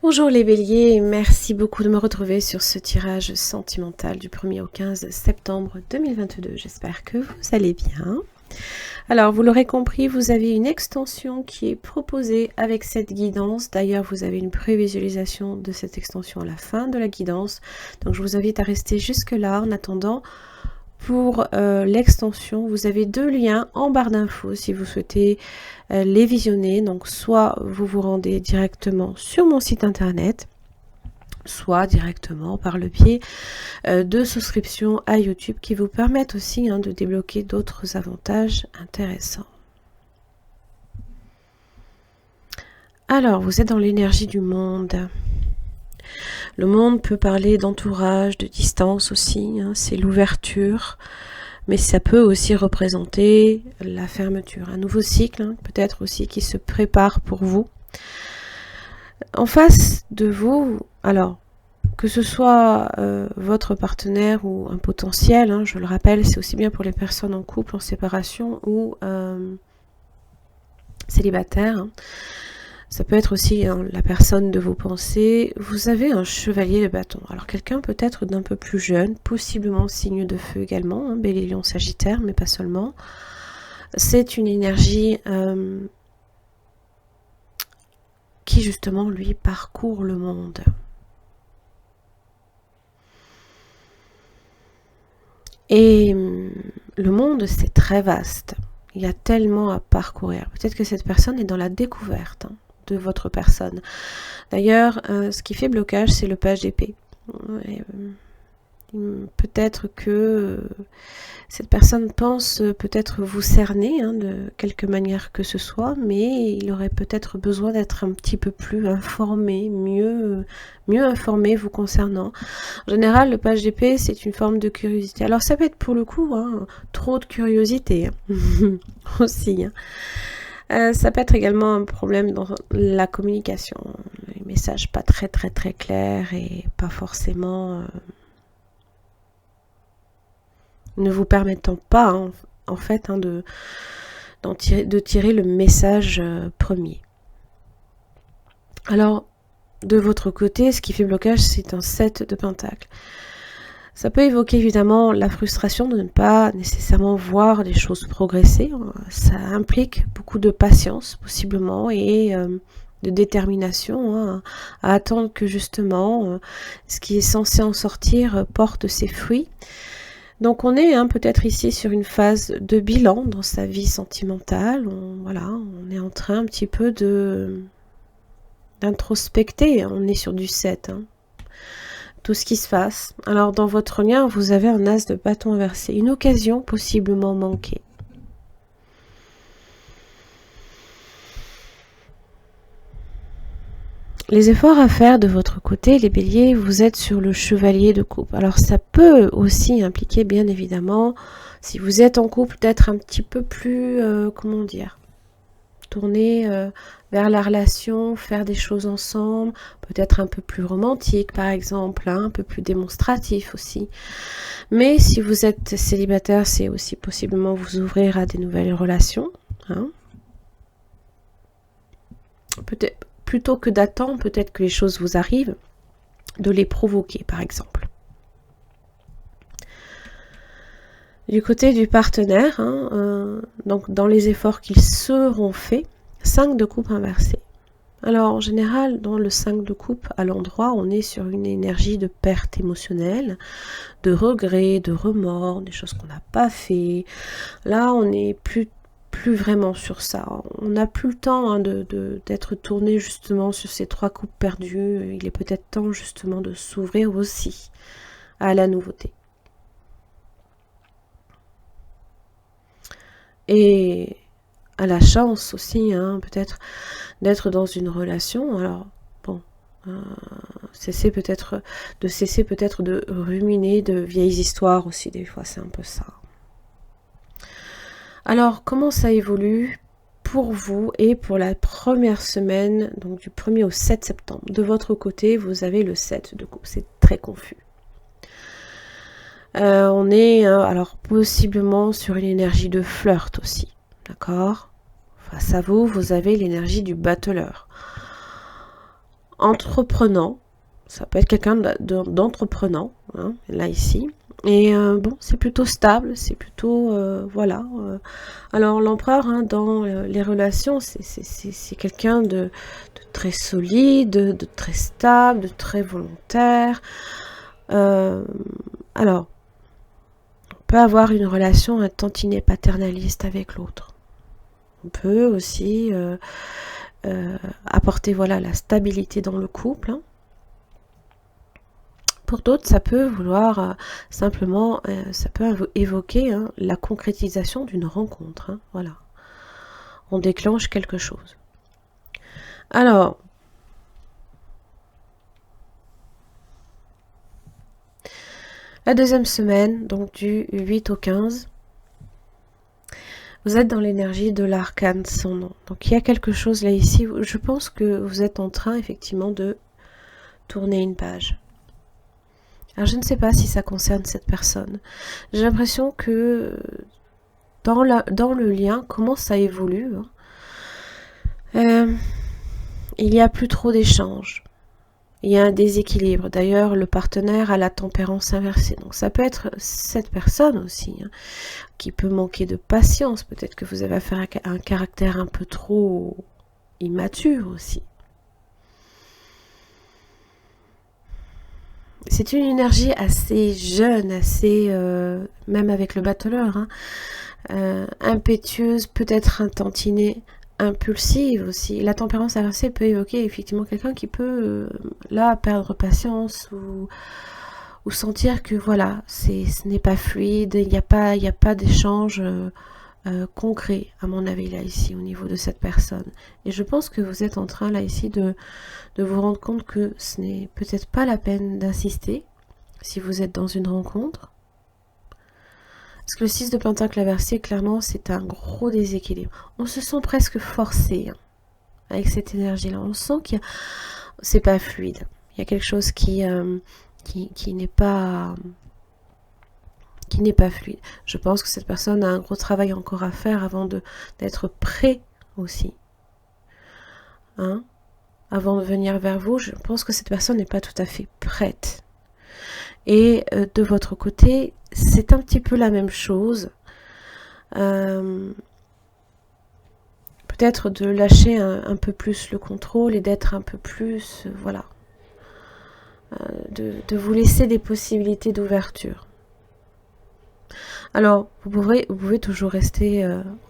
Bonjour les béliers, merci beaucoup de me retrouver sur ce tirage sentimental du 1er au 15 septembre 2022. J'espère que vous allez bien. Alors, vous l'aurez compris, vous avez une extension qui est proposée avec cette guidance. D'ailleurs, vous avez une prévisualisation de cette extension à la fin de la guidance. Donc, je vous invite à rester jusque-là. En attendant, pour l'extension, vous avez deux liens en barre d'infos si vous souhaitez les visionner. Donc, soit vous vous rendez directement sur mon site internet, soit directement par le biais de souscription à YouTube qui vous permettent aussi de débloquer d'autres avantages intéressants. Alors, vous êtes dans l'énergie du monde. Le monde peut parler d'entourage, de distance aussi, c'est l'ouverture, mais ça peut aussi représenter la fermeture, un nouveau cycle, peut-être aussi qui se prépare pour vous. En face de vous, alors, que ce soit votre partenaire ou un potentiel, je le rappelle, c'est aussi bien pour les personnes en couple, en séparation ou célibataires. Ça peut être aussi la personne de vos pensées. Vous avez un chevalier de bâton. Alors quelqu'un peut-être d'un peu plus jeune, possiblement signe de feu également, Bélier, Lion, Sagittaire, mais pas seulement. C'est une énergie qui justement, lui, parcourt le monde. Et le monde, c'est très vaste. Il y a tellement à parcourir. Peut-être que cette personne est dans la découverte de votre personne. D'ailleurs, ce qui fait blocage, c'est le page d'épée. Peut-être que cette personne pense peut-être vous cerner de quelque manière que ce soit, mais il aurait peut-être besoin d'être un petit peu plus informé, mieux informé vous concernant. En général, le page d'épée, c'est une forme de curiosité. Alors ça peut être pour le coup trop de curiosité aussi. Ça peut être également un problème dans la communication. Les messages pas très clairs et pas forcément ne vous permettant pas en fait de tirer le message premier. Alors de votre côté, ce qui fait blocage, c'est un 7 de pentacles. Ça peut évoquer évidemment la frustration de ne pas nécessairement voir les choses progresser. Ça implique beaucoup de patience possiblement et de détermination à attendre que justement ce qui est censé en sortir porte ses fruits. Donc on est peut-être ici sur une phase de bilan dans sa vie sentimentale. On est en train un petit peu d'introspecter. On est sur du 7. Tout ce qui se passe. Alors dans votre lien, vous avez un as de bâton inversé, une occasion possiblement manquée. Les efforts à faire de votre côté, les béliers, vous êtes sur le chevalier de coupe. Alors ça peut aussi impliquer bien évidemment, si vous êtes en couple, d'être un petit peu plus, tourner vers la relation, faire des choses ensemble, peut-être un peu plus romantique par exemple, un peu plus démonstratif aussi. Mais si vous êtes célibataire, c'est aussi possiblement vous ouvrir à des nouvelles relations. Peut-être plutôt que d'attendre, peut-être que les choses vous arrivent, de les provoquer par exemple. Du côté du partenaire, donc dans les efforts qui seront faits, 5 de coupe inversé. Alors en général, dans le 5 de coupe, à l'endroit, on est sur une énergie de perte émotionnelle, de regret, de remords, des choses qu'on n'a pas fait. Là, on n'est plus vraiment sur ça. On n'a plus le temps d'être tourné justement sur ces 3 coupes perdues. Il est peut-être temps justement de s'ouvrir aussi à la nouveauté. Et à la chance aussi, peut-être d'être dans une relation. Alors, bon, cesser peut-être de ruminer de vieilles histoires aussi, des fois, c'est un peu ça. Alors, comment ça évolue pour vous et pour la première semaine, donc du 1er au 7 septembre? De votre côté, vous avez le 7 de coupe, c'est très confus. On est alors possiblement sur une énergie de flirt aussi, d'accord? Face à vous, vous avez l'énergie du battleur. entreprenant. Ça peut être quelqu'un d'entreprenant, hein, là ici. Et bon, c'est plutôt stable, c'est plutôt, voilà. Alors l'empereur, hein, dans les relations, c'est quelqu'un de très solide, de très stable, de très volontaire. Alors, on peut avoir une relation un tantinet paternaliste avec l'autre. On peut aussi apporter, voilà, la stabilité dans le couple, hein. Pour d'autres, ça peut vouloir simplement, ça peut évoquer, hein, la concrétisation d'une rencontre, hein, voilà. On déclenche quelque chose. Alors, la deuxième semaine, donc du 8 au 15, vous êtes dans l'énergie de l'arcane sans nom. Donc il y a quelque chose là ici, je pense que vous êtes en train effectivement de tourner une page. Alors je ne sais pas si ça concerne cette personne. J'ai l'impression que dans le lien, comment ça évolue, hein, il n'y a plus trop d'échanges. Il y a un déséquilibre. D'ailleurs, le partenaire a la tempérance inversée. Donc ça peut être cette personne aussi, hein, qui peut manquer de patience. Peut-être que vous avez affaire à un caractère un peu trop immature aussi. C'est une énergie assez jeune, assez, même avec le battleur, hein, impétueuse, peut-être un tantinet impulsive aussi. La tempérance inversée peut évoquer effectivement quelqu'un qui peut, là, perdre patience ou sentir que, voilà, ce n'est pas fluide, il n'y a pas d'échange concret, à mon avis, là, ici, au niveau de cette personne. Et je pense que vous êtes en train, là, ici, de vous rendre compte que ce n'est peut-être pas la peine d'insister si vous êtes dans une rencontre. Parce que le 6 de Pentacle inversé, clairement, c'est un gros déséquilibre. On se sent presque forcé, hein, avec cette énergie-là. On sent que c'est pas fluide. Il y a quelque chose qui n'est pas fluide. Je pense que cette personne a un gros travail encore à faire avant d'être prêt aussi. Hein? Avant de venir vers vous, je pense que cette personne n'est pas tout à fait prête. Et de votre côté, c'est un petit peu la même chose. Peut-être de lâcher un peu plus le contrôle et d'être un peu plus, voilà, de vous laisser des possibilités d'ouverture. Alors, vous pouvez toujours rester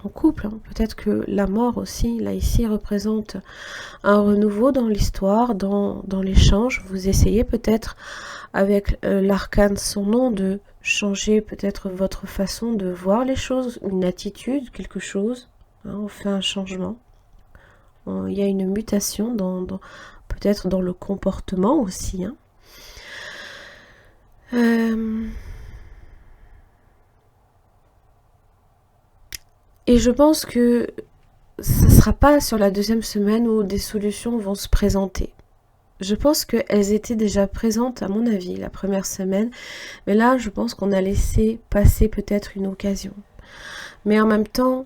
en couple, hein. Peut-être que la mort aussi, là ici, représente un renouveau dans l'histoire, dans l'échange. Vous essayez peut-être, avec l'arcane son nom, de changer peut-être votre façon de voir les choses, une attitude, quelque chose. Hein, on fait un changement. Il y a une mutation peut-être dans le comportement aussi, hein. Et je pense que ce ne sera pas sur la deuxième semaine où des solutions vont se présenter. Je pense qu'elles étaient déjà présentes, à mon avis, la première semaine. Mais là, je pense qu'on a laissé passer peut-être une occasion. Mais en même temps,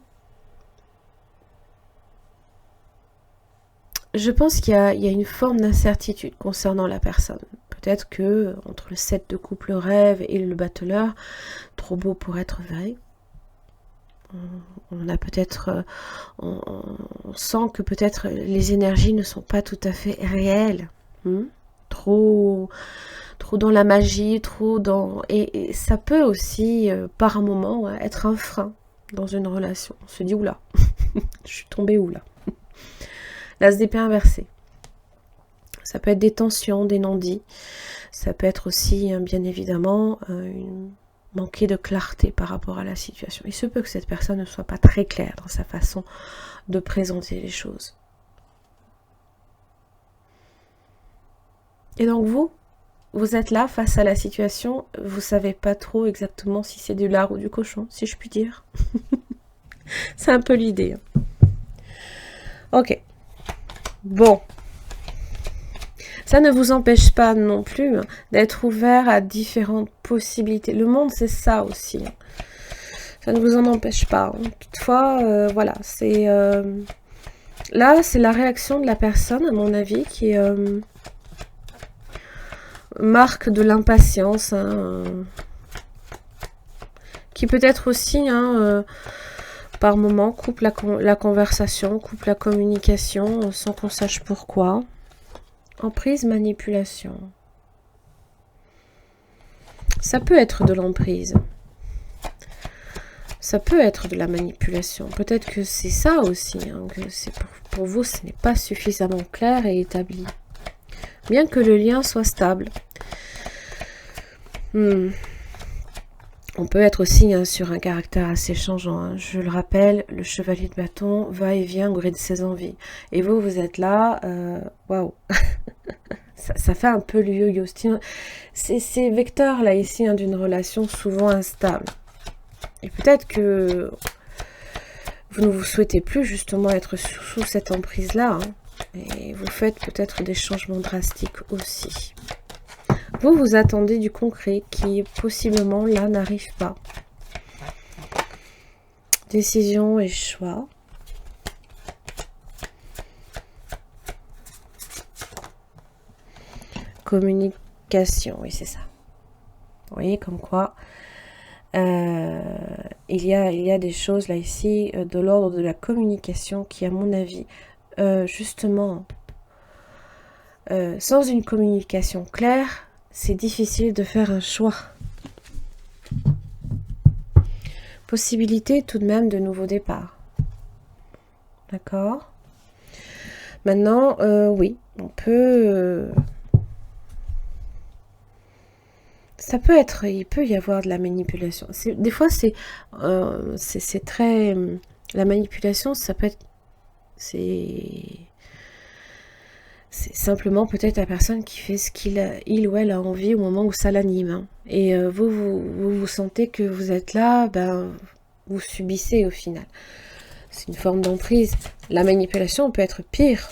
je pense qu'il y a une forme d'incertitude concernant la personne. Peut-être que entre le 7 de couple rêve et le battleur, trop beau pour être vrai, on a peut-être, on sent que peut-être les énergies ne sont pas tout à fait réelles, trop dans la magie, trop dans, et ça peut aussi par un moment être un frein dans une relation. On se dit oula, je suis tombée où là? L'as d'épée inversé. Ça peut être des tensions, des non-dits. Ça peut être aussi, bien évidemment, manquer de clarté par rapport à la situation. Il se peut que cette personne ne soit pas très claire dans sa façon de présenter les choses. Et donc vous êtes là face à la situation, vous savez pas trop exactement si c'est du lard ou du cochon, si je puis dire. C'est un peu l'idée. Ok. Bon. Ça ne vous empêche pas non plus d'être ouvert à différentes possibilités. Le monde, c'est ça aussi. Ça ne vous en empêche pas. Toutefois, voilà, c'est Là, c'est la réaction de la personne, à mon avis, qui marque de l'impatience, hein, qui peut-être aussi, hein, par moment, coupe la conversation, coupe la communication, sans qu'on sache pourquoi. Emprise, manipulation. Ça peut être de l'emprise. Ça peut être de la manipulation. Peut-être que c'est ça aussi, hein, que c'est pour vous, ce n'est pas suffisamment clair et établi. Bien que le lien soit stable. On peut être aussi, hein, sur un caractère assez changeant. Hein. Je le rappelle, le chevalier de bâton va et vient au gré de ses envies. Et vous, vous êtes là, waouh. Ça fait un peu le yo-yo. C'est vecteur, là, ici, hein, d'une relation souvent instable. Et peut-être que vous ne vous souhaitez plus, justement, être sous cette emprise-là. Hein. Et vous faites peut-être des changements drastiques aussi. Vous, vous attendez du concret qui, possiblement, là, n'arrive pas. Décision et choix. Communication, oui, c'est ça. Vous voyez, comme quoi, il y a des choses, là, ici, de l'ordre de la communication qui, à mon avis, justement, sans une communication claire, c'est difficile de faire un choix. Possibilité tout de même de nouveau départ. D'accord? Maintenant, oui, on peut... ça peut être, il peut y avoir de la manipulation. Des fois, c'est très... La manipulation, ça peut être... C'est simplement peut-être la personne qui fait ce il ou elle a envie au moment où ça l'anime. Hein. Et vous sentez que vous êtes là, ben, vous subissez au final. C'est une forme d'emprise. La manipulation peut être pire.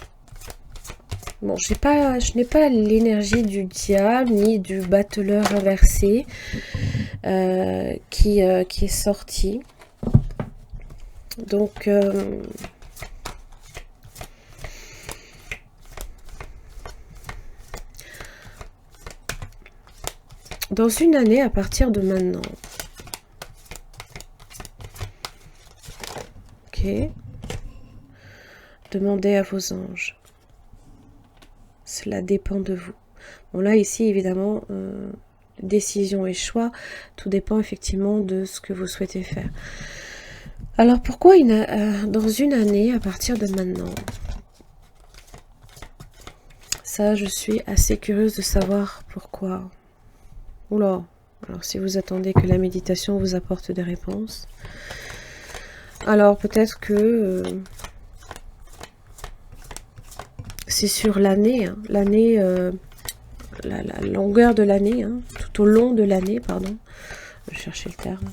Bon, je n'ai pas l'énergie du diable ni du battleur inversé qui est sorti. Donc... dans une année, à partir de maintenant. Ok. Demandez à vos anges. Cela dépend de vous. Bon là, ici, évidemment, décision et choix, tout dépend effectivement de ce que vous souhaitez faire. Alors, pourquoi dans une année, à partir de maintenant? Ça, je suis assez curieuse de savoir pourquoi. Oula, alors si vous attendez que la méditation vous apporte des réponses, alors peut-être que c'est sur l'année, hein, la longueur de l'année, hein, tout au long de l'année, pardon, je vais chercher le terme.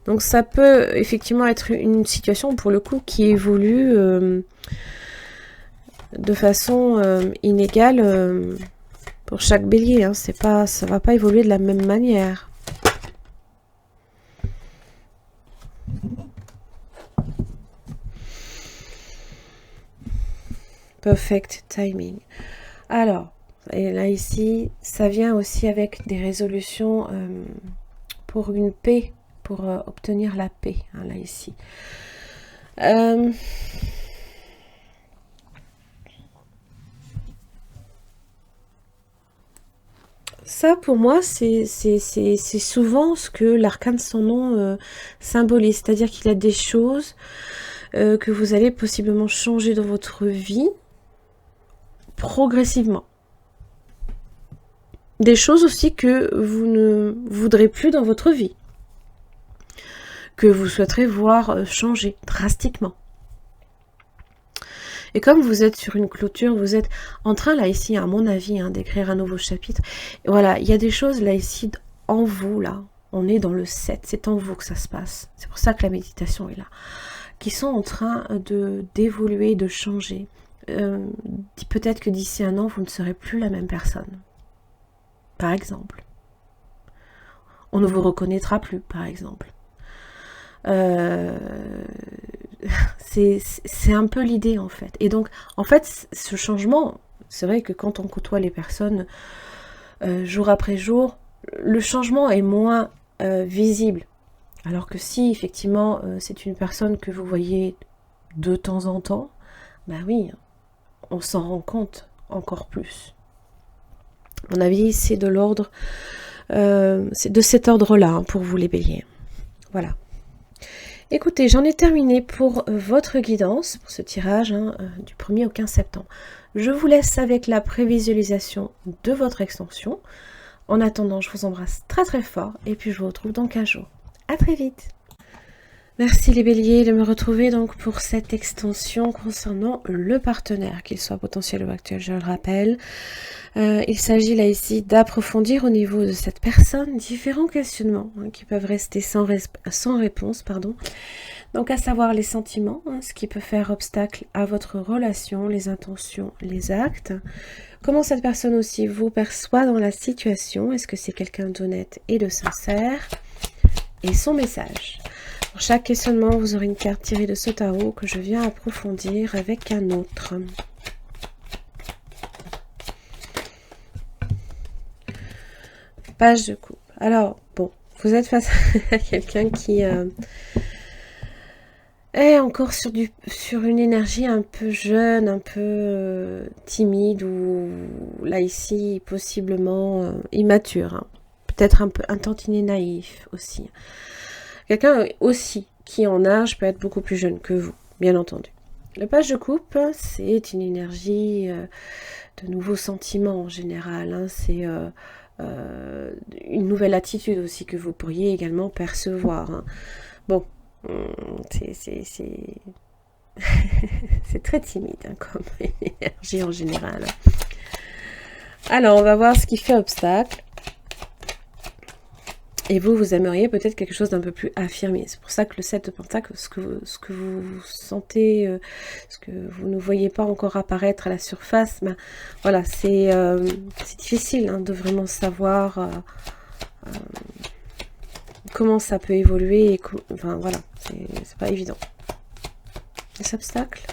Donc ça peut effectivement être une situation pour le coup qui évolue de façon inégale. Pour chaque bélier, hein, ça va pas évoluer de la même manière. Perfect timing. Alors, et là ici, ça vient aussi avec des résolutions pour une paix, pour obtenir la paix, hein, là ici. Ça, pour moi, c'est souvent ce que l'arcane sans nom symbolise. C'est-à-dire qu'il y a des choses que vous allez possiblement changer dans votre vie progressivement. Des choses aussi que vous ne voudrez plus dans votre vie. Que vous souhaiterez voir changer drastiquement. Et comme vous êtes sur une clôture, vous êtes en train, là, ici, à mon avis, hein, d'écrire un nouveau chapitre. Et voilà, il y a des choses, là, ici, en vous, là. On est dans le 7, c'est en vous que ça se passe. C'est pour ça que la méditation est là. Qui sont en train d'évoluer, de changer. Peut-être que d'ici un an, vous ne serez plus la même personne. Par exemple. On ne vous reconnaîtra plus, par exemple. c'est un peu l'idée en fait. Et donc, en fait, ce changement, c'est vrai que quand on côtoie les personnes jour après jour, le changement est moins visible. Alors que si effectivement c'est une personne que vous voyez de temps en temps, bah oui, on s'en rend compte encore plus. À mon avis, c'est de l'ordre, c'est de cet ordre-là hein, pour vous les béliers. Voilà. Écoutez, j'en ai terminé pour votre guidance, pour ce tirage hein, du 1er au 15 septembre. Je vous laisse avec la prévisualisation de votre extension. En attendant, je vous embrasse très très fort et puis je vous retrouve dans 15 jours. À très vite. Merci les béliers de me retrouver donc pour cette extension concernant le partenaire, qu'il soit potentiel ou actuel, je le rappelle. Il s'agit là ici d'approfondir au niveau de cette personne différents questionnements hein, qui peuvent rester sans réponse. Donc à savoir les sentiments, hein, ce qui peut faire obstacle à votre relation, les intentions, les actes. Comment cette personne aussi vous perçoit dans la situation, est-ce que c'est quelqu'un d'honnête et de sincère? Et son message. Pour chaque questionnement, vous aurez une carte tirée de ce tarot que je viens approfondir avec un autre. Page de coupe. Alors, bon, vous êtes face à quelqu'un qui est encore sur une énergie un peu jeune, un peu timide, ou là ici, possiblement immature. Hein. Peut-être un tantinet naïf aussi. Quelqu'un aussi qui en âge peut être beaucoup plus jeune que vous, bien entendu. Le page de coupe, c'est une énergie de nouveaux sentiments en général. Hein. C'est une nouvelle attitude aussi que vous pourriez également percevoir. Hein. Bon, c'est très timide hein, comme énergie en général. Alors, on va voir ce qui fait obstacle. Et vous aimeriez peut-être quelque chose d'un peu plus affirmé. C'est pour ça que le 7 de Pentacle, ce que vous sentez, ce que vous ne voyez pas encore apparaître à la surface, ben, voilà, c'est difficile hein, de vraiment savoir comment ça peut évoluer. Enfin voilà, c'est pas évident. Les obstacles.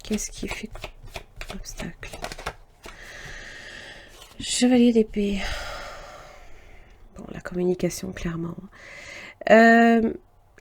Qu'est-ce qui fait obstacle? Chevalier d'épée. Bon, la communication, clairement.